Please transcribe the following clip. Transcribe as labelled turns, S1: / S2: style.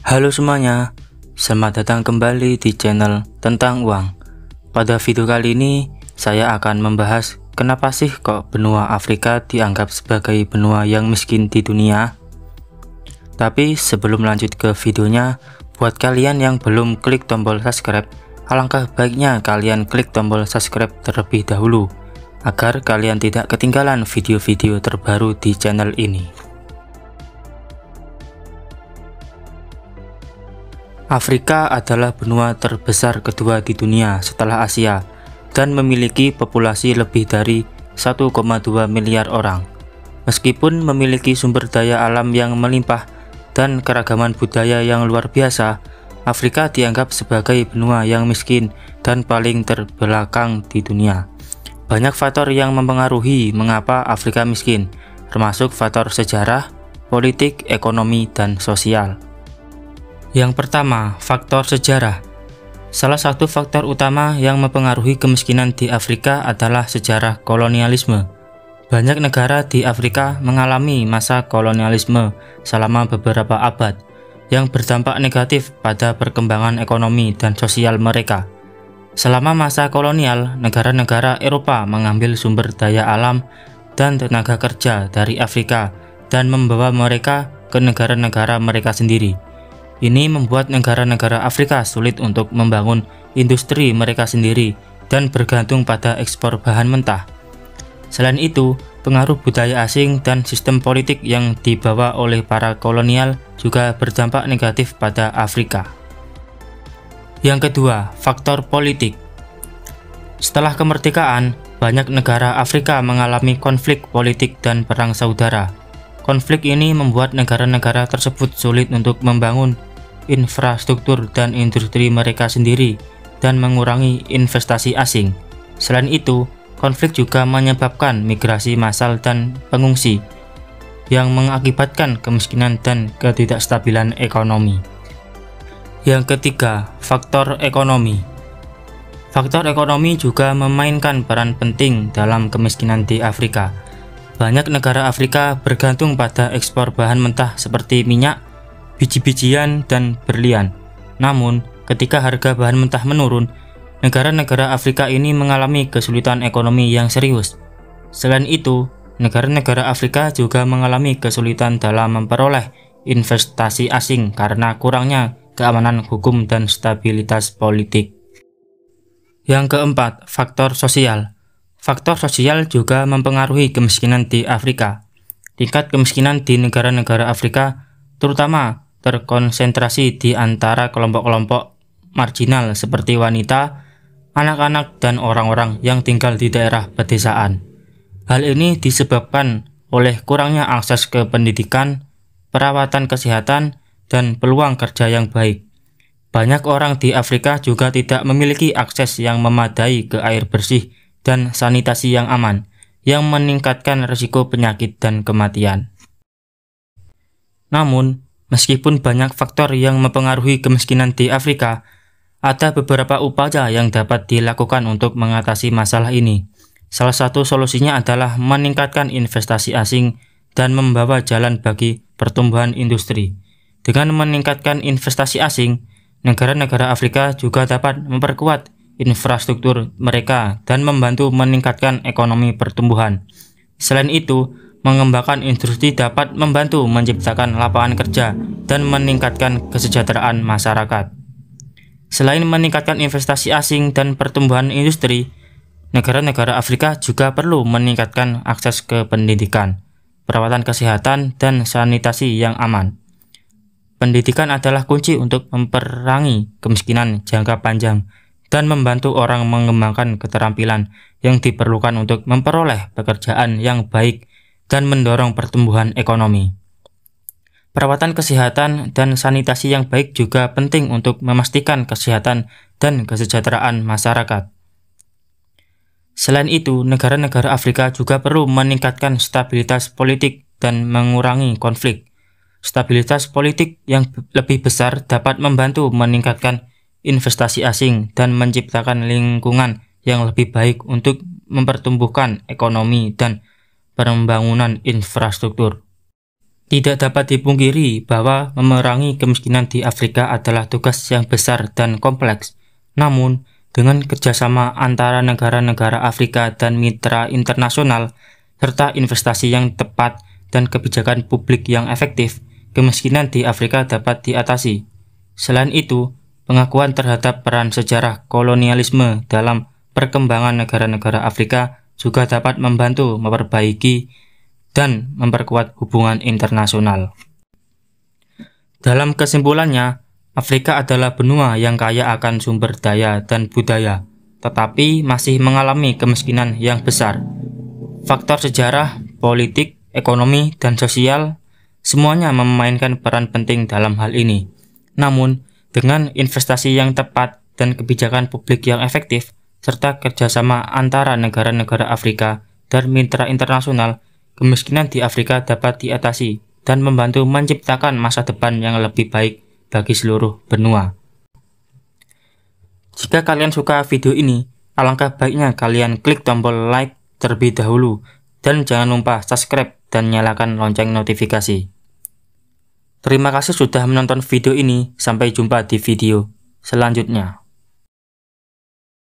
S1: Halo semuanya, selamat datang kembali di channel tentang uang. Pada video kali ini, saya akan membahas kenapa sih kok benua Afrika dianggap sebagai benua yang miskin di dunia. Tapi sebelum lanjut ke videonya, buat kalian yang belum klik tombol subscribe, alangkah baiknya kalian klik tombol subscribe terlebih dahulu, agar kalian tidak ketinggalan video-video terbaru di channel ini. Afrika adalah benua terbesar kedua di dunia setelah Asia dan memiliki populasi lebih dari 1,2 miliar orang. Meskipun memiliki sumber daya alam yang melimpah dan keragaman budaya yang luar biasa, Afrika dianggap sebagai benua yang miskin dan paling terbelakang di dunia. Banyak faktor yang mempengaruhi mengapa Afrika miskin, termasuk faktor sejarah, politik, ekonomi, dan sosial. Yang pertama, faktor sejarah. Salah satu faktor utama yang mempengaruhi kemiskinan di Afrika adalah sejarah kolonialisme. Banyak negara di Afrika mengalami masa kolonialisme selama beberapa abad, yang berdampak negatif pada perkembangan ekonomi dan sosial mereka. Selama masa kolonial, negara-negara Eropa mengambil sumber daya alam dan tenaga kerja dari Afrika dan membawa mereka ke negara-negara mereka sendiri. Ini membuat negara-negara Afrika sulit untuk membangun industri mereka sendiri dan bergantung pada ekspor bahan mentah. Selain itu, pengaruh budaya asing dan sistem politik yang dibawa oleh para kolonial juga berdampak negatif pada Afrika. Yang kedua, faktor politik. Setelah kemerdekaan, banyak negara Afrika mengalami konflik politik dan perang saudara. Konflik ini membuat negara-negara tersebut sulit untuk membangun infrastruktur dan industri mereka sendiri dan mengurangi investasi asing. Selain itu, konflik juga menyebabkan migrasi massal dan pengungsi yang mengakibatkan kemiskinan dan ketidakstabilan ekonomi. Yang ketiga, faktor ekonomi. Faktor ekonomi juga memainkan peran penting dalam kemiskinan di Afrika. Banyak negara Afrika bergantung pada ekspor bahan mentah seperti minyak, biji-bijian, dan berlian. Namun, ketika harga bahan mentah menurun, negara-negara Afrika ini mengalami kesulitan ekonomi yang serius. Selain itu, negara-negara Afrika juga mengalami kesulitan dalam memperoleh investasi asing karena kurangnya keamanan hukum dan stabilitas politik. Yang keempat, faktor sosial. Faktor sosial juga mempengaruhi kemiskinan di Afrika. Tingkat kemiskinan di negara-negara Afrika terutama terkonsentrasi di antara kelompok-kelompok marginal seperti wanita, anak-anak, dan orang-orang yang tinggal di daerah pedesaan. Hal ini disebabkan oleh kurangnya akses ke pendidikan, perawatan kesehatan, dan peluang kerja yang baik. Banyak orang di Afrika juga tidak memiliki akses yang memadai ke air bersih dan sanitasi yang aman, yang meningkatkan risiko penyakit dan kematian. Namun, meskipun banyak faktor yang mempengaruhi kemiskinan di Afrika, ada beberapa upaya yang dapat dilakukan untuk mengatasi masalah ini. Salah satu solusinya adalah meningkatkan investasi asing dan membawa jalan bagi pertumbuhan industri. Dengan meningkatkan investasi asing, negara-negara Afrika juga dapat memperkuat infrastruktur mereka dan membantu meningkatkan ekonomi pertumbuhan. Selain itu, mengembangkan industri dapat membantu menciptakan lapangan kerja dan meningkatkan kesejahteraan masyarakat. Selain meningkatkan investasi asing dan pertumbuhan industri, negara-negara Afrika juga perlu meningkatkan akses ke pendidikan, perawatan kesehatan, dan sanitasi yang aman. Pendidikan adalah kunci untuk memperangi kemiskinan jangka panjang dan membantu orang mengembangkan keterampilan yang diperlukan untuk memperoleh pekerjaan yang baik dan mendorong pertumbuhan ekonomi. Perawatan kesehatan dan sanitasi yang baik juga penting untuk memastikan kesehatan dan kesejahteraan masyarakat. Selain itu, negara-negara Afrika juga perlu meningkatkan stabilitas politik dan mengurangi konflik. Stabilitas politik yang lebih besar dapat membantu meningkatkan investasi asing dan menciptakan lingkungan yang lebih baik untuk mempertumbuhkan ekonomi dan pembangunan infrastruktur. Tidak dapat dipungkiri bahwa memerangi kemiskinan di Afrika adalah tugas yang besar dan kompleks. Namun, dengan kerjasama antara negara-negara Afrika dan mitra internasional, serta investasi yang tepat dan kebijakan publik yang efektif, kemiskinan di Afrika dapat diatasi. Selain itu, pengakuan terhadap peran sejarah kolonialisme dalam perkembangan negara-negara Afrika juga dapat membantu memperbaiki dan memperkuat hubungan internasional. Dalam kesimpulannya, Afrika adalah benua yang kaya akan sumber daya dan budaya, tetapi masih mengalami kemiskinan yang besar. Faktor sejarah, politik, ekonomi, dan sosial semuanya memainkan peran penting dalam hal ini. Namun, dengan investasi yang tepat dan kebijakan publik yang efektif, serta kerjasama antara negara-negara Afrika dan mitra internasional, kemiskinan di Afrika dapat diatasi dan membantu menciptakan masa depan yang lebih baik bagi seluruh benua. Jika kalian suka video ini, alangkah baiknya kalian klik tombol like terlebih dahulu dan jangan lupa subscribe dan nyalakan lonceng notifikasi. Terima kasih sudah menonton video ini, sampai jumpa di video selanjutnya.